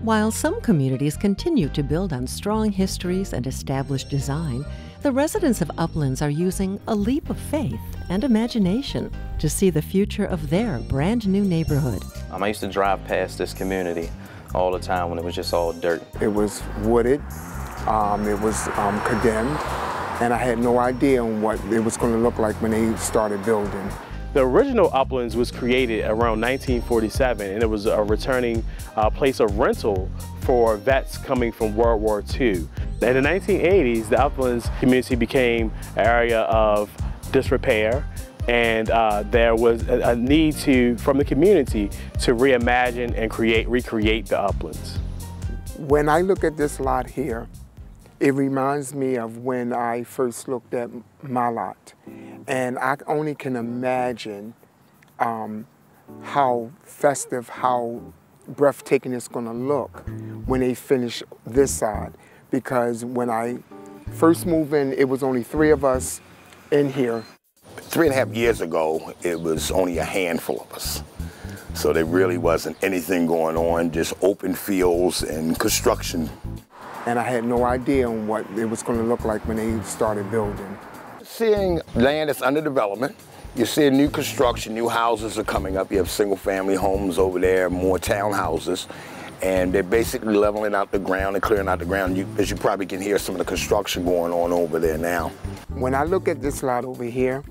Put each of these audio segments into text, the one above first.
While some communities continue to build on strong histories and established design, the residents of Uplands are using a leap of faith and imagination to see the future of their brand new neighborhood. I used to drive past this community all the time when it was just all dirt. It was wooded, it was condemned, and I had no idea what it was going to look like when they started building. The original Uplands was created around 1947, and it was a returning place of rental for vets coming from World War II. In the 1980s, the Uplands community became an area of disrepair, and there was a need from the community to reimagine and recreate the Uplands. When I look at this lot here, it reminds me of when I first looked at my lot. And I only can imagine how festive, how breathtaking it's going to look when they finish this side. Because when I first moved in, it was only 3 of us in here. 3.5 years ago, it was only a handful of us. So there really wasn't anything going on, just open fields and construction. And I had no idea what it was going to look like when they started building. Seeing land that's under development, you're seeing new construction, new houses are coming up. You have single-family homes over there, more townhouses, and they're basically leveling out the ground and clearing out the ground. As you probably can hear some of the construction going on over there now. When I look at this lot over here,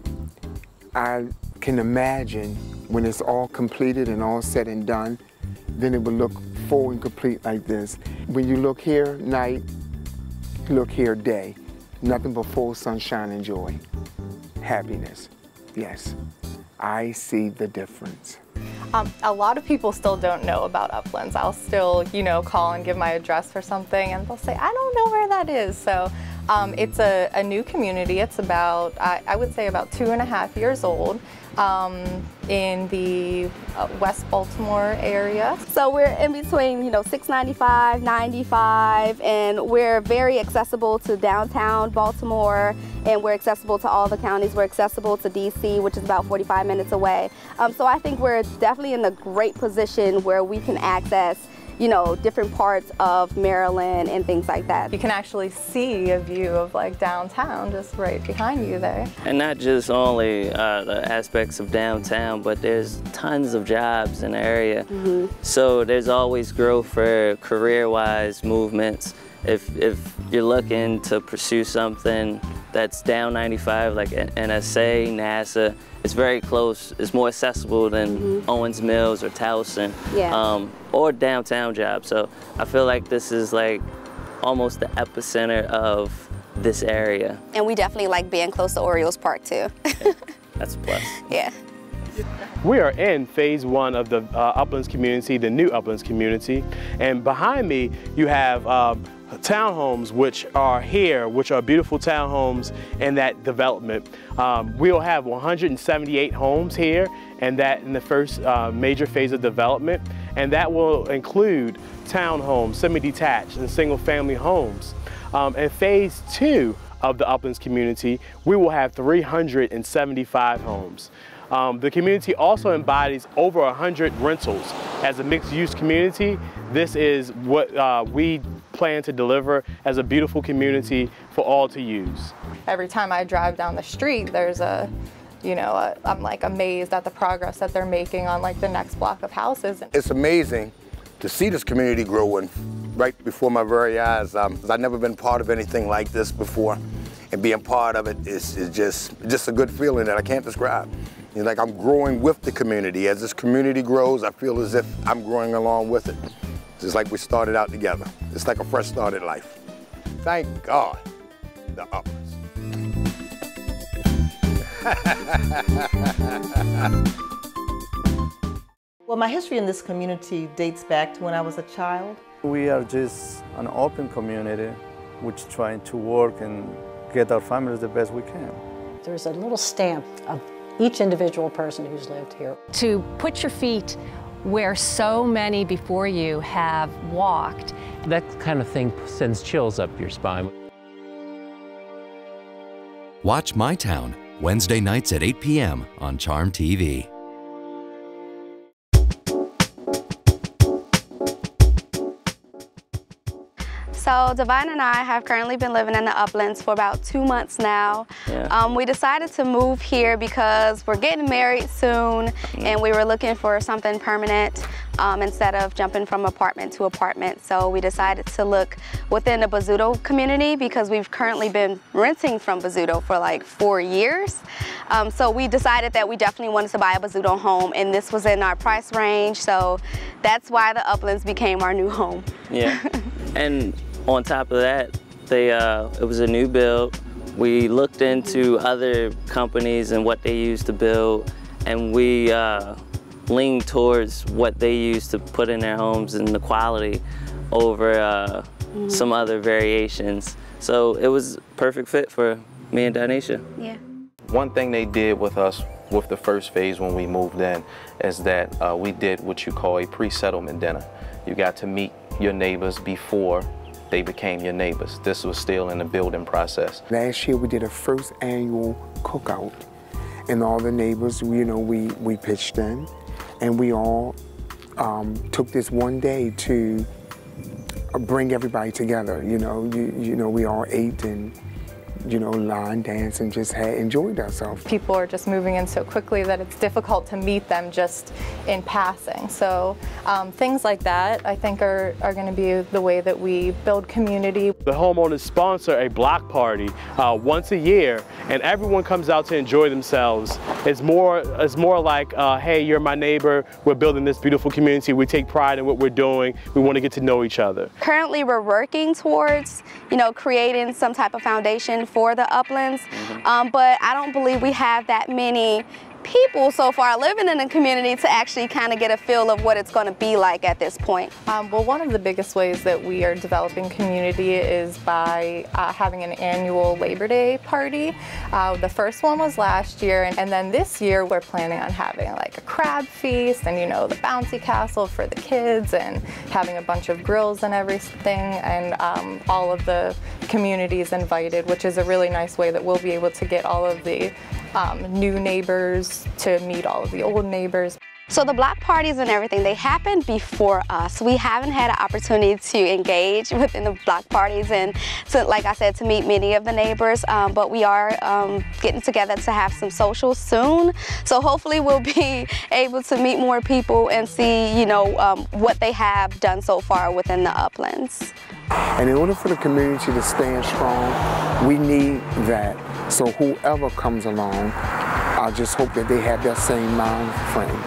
I can imagine when it's all completed and all said and done, then it will look full and complete like this. When you look here night, look here day. Nothing but full sunshine and joy. Happiness. Yes, I see the difference. A lot of people still don't know about Uplands. I'll still, call and give my address for something, and they'll say, I don't know where that is. So it's a new community. It's about, I would say about 2.5 years old. In the West Baltimore area. So we're in between, 695, 95, and we're very accessible to downtown Baltimore, and we're accessible to all the counties. We're accessible to DC, which is about 45 minutes away. So I think we're definitely in a great position where we can access different parts of Maryland and things like that. You can actually see a view of downtown just right behind you there. And not just only the aspects of downtown, but there's tons of jobs in the area. Mm-hmm. So there's always growth for career-wise movements. If you're looking to pursue something that's down 95, like NSA, NASA, it's very close. It's more accessible than Owens Mills or Towson, or downtown jobs. So I feel like this is almost the epicenter of this area. And we definitely like being close to Orioles Park too. Yeah, that's a plus. Yeah. We are in phase 1 of the Uplands community, the new Uplands community. And behind me, you have townhomes which are here, which are beautiful townhomes in that development. We'll have 178 homes here, and that in the first major phase of development. And that will include townhomes, semi-detached, and single-family homes. In phase 2 of the Uplands community, we will have 375 homes. The community also embodies over 100 rentals. As a mixed-use community, this is what we plan to deliver as a beautiful community for all to use. Every time I drive down the street, there's I'm amazed at the progress that they're making on the next block of houses. It's amazing to see this community growing right before my very eyes. I've never been part of anything like this before, and being part of it is just a good feeling that I can't describe. I'm growing with the community. As this community grows, I feel as if I'm growing along with it. It's like we started out together. It's like a fresh start in life. Thank God, the Uplands. Well, my history in this community dates back to when I was a child. We are just an open community which trying to work and get our families the best we can. There's a little stamp of each individual person who's lived here. To put your feet where so many before you have walked. That kind of thing sends chills up your spine. Watch My Town, Wednesday nights at 8 p.m. on CharmTV. So Divine and I have currently been living in the Uplands for about 2 months now. Yeah. We decided to move here because we're getting married soon and we were looking for something permanent instead of jumping from apartment to apartment. So we decided to look within the Bozzuto community because we've currently been renting from Bozzuto for like 4 years. So we decided that we definitely wanted to buy a Bozzuto home, and this was in our price range. So that's why the Uplands became our new home. Yeah. And on top of that, it was a new build. We looked into other companies and what they used to build, and we leaned towards what they used to put in their homes and the quality over some other variations. So it was a perfect fit for me and Danisha. Yeah. One thing they did with us with the first phase when we moved in is that we did what you call a pre-settlement dinner. You got to meet your neighbors before they became your neighbors. This was still in the building process. Last year we did a first annual cookout, and all the neighbors, you know, we pitched in, and we all took this one day to bring everybody together. You know, we all ate and, you know, line danced and just enjoyed ourselves. People are just moving in so quickly that it's difficult to meet them just in passing. So things like that, I think, are going to be the way that we build community. The homeowners sponsor a block party once a year, and everyone comes out to enjoy themselves. It's more like, hey, you're my neighbor, we're building this beautiful community, we take pride in what we're doing, we want to get to know each other. Currently we're working towards, you know, creating some type of foundation for the Uplands, but I don't believe we have that many people so far living in the community to actually kind of get a feel of what it's going to be like at this point. Well, one of the biggest ways that we are developing community is by having an annual Labor Day party. The first one was last year, and then this year we're planning on having like a crab feast and, you know, the bouncy castle for the kids, and having a bunch of grills and everything, and all of the communities invited, which is a really nice way that we'll be able to get all of the new neighbors to meet all of the old neighbors. So the block parties and everything, they happened before us. We haven't had an opportunity to engage within the block parties and, to, like I said, to meet many of the neighbors, but we are getting together to have some socials soon. So hopefully we'll be able to meet more people and see, you know, what they have done so far within the Uplands. And in order for the community to stand strong, we need that. So whoever comes along, I just hope that they have that same mind frame.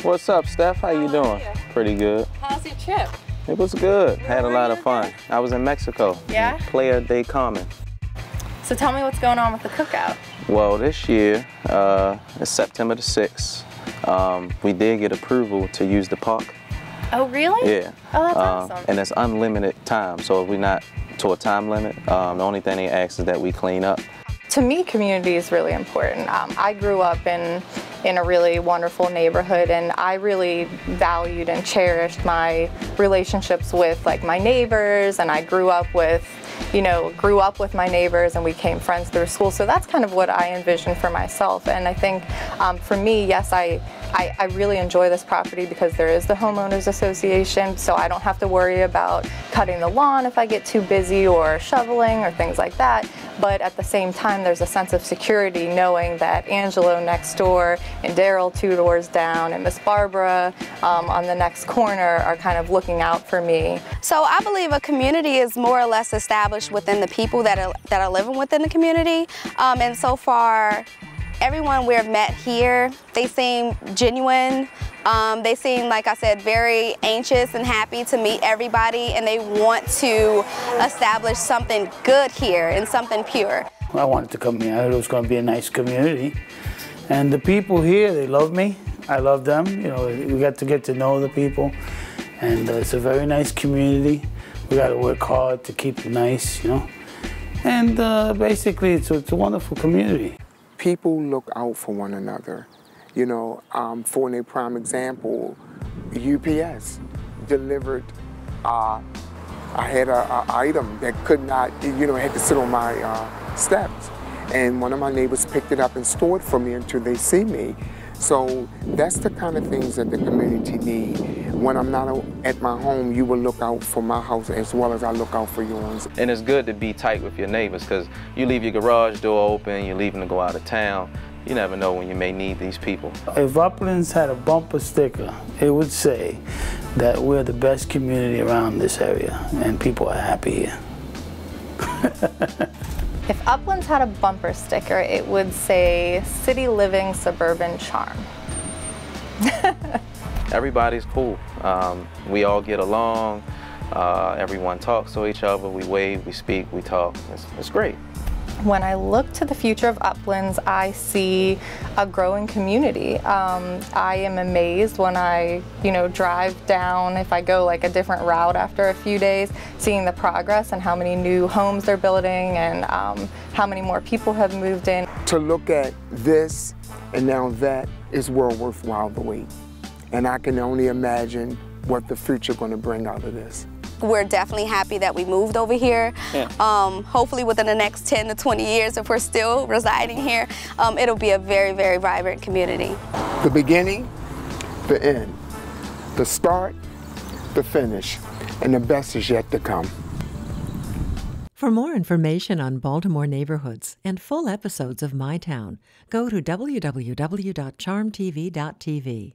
What's up, Steph? How you doing? Pretty good. How's your trip? It was good. Had a lot of fun. I was in Mexico. Yeah? Playa del Carmen. So tell me what's going on with the cookout. Well, this year, it's September the 6th. We did get approval to use the park. Oh, really? Yeah. Oh, that's awesome. And it's unlimited time, so if we're not to a time limit, the only thing they ask is that we clean up. To me, community is really important. I grew up in a really wonderful neighborhood, and I really valued and cherished my relationships with like my neighbors, and I grew up with my neighbors, and we became friends through school. So that's kind of what I envisioned for myself. And I think for me, yes, I really enjoy this property because there is the homeowners association, so I don't have to worry about cutting the lawn if I get too busy or shoveling or things like that. But at the same time, there's a sense of security knowing that Angelo next door and Daryl 2 doors down and Miss Barbara on the next corner are kind of looking out for me. So I believe a community is more or less established within the people that are living within the community. And so far, everyone we've met here, they seem genuine. They seem, like I said, very anxious and happy to meet everybody, and they want to establish something good here and something pure. I wanted to come here. I thought it was going to be a nice community. And the people here, they love me. I love them. You know, we got to get to know the people. And it's a very nice community. We got to work hard to keep it nice, you know. And basically, it's a wonderful community. People look out for one another. You know, for a prime example, UPS delivered, I had an item that could not, you know, had to sit on my steps. And one of my neighbors picked it up and stored it for me until they see me. So that's the kind of things that the community need. When I'm not at my home, you will look out for my house as well as I look out for yours. And it's good to be tight with your neighbors, because you leave your garage door open, you're leaving to go out of town. You never know when you may need these people. If Uplands had a bumper sticker, it would say that we're the best community around this area and people are happy here. If Uplands had a bumper sticker, it would say city living, suburban charm. Everybody's cool. We all get along. Everyone talks to each other. We wave, we speak, we talk. It's great. When I look to the future of Uplands, I see a growing community. I am amazed when I, drive down, if I go like a different route after a few days, seeing the progress and how many new homes they're building and how many more people have moved in. To look at this and now that is well worthwhile the wait. And I can only imagine what the future is going to bring out of this. We're definitely happy that we moved over here. Yeah. Hopefully within the next 10 to 20 years, if we're still residing here, it'll be a very, very vibrant community. The beginning, the end, the start, the finish, and the best is yet to come. For more information on Baltimore neighborhoods and full episodes of My Town, go to www.charmtv.tv.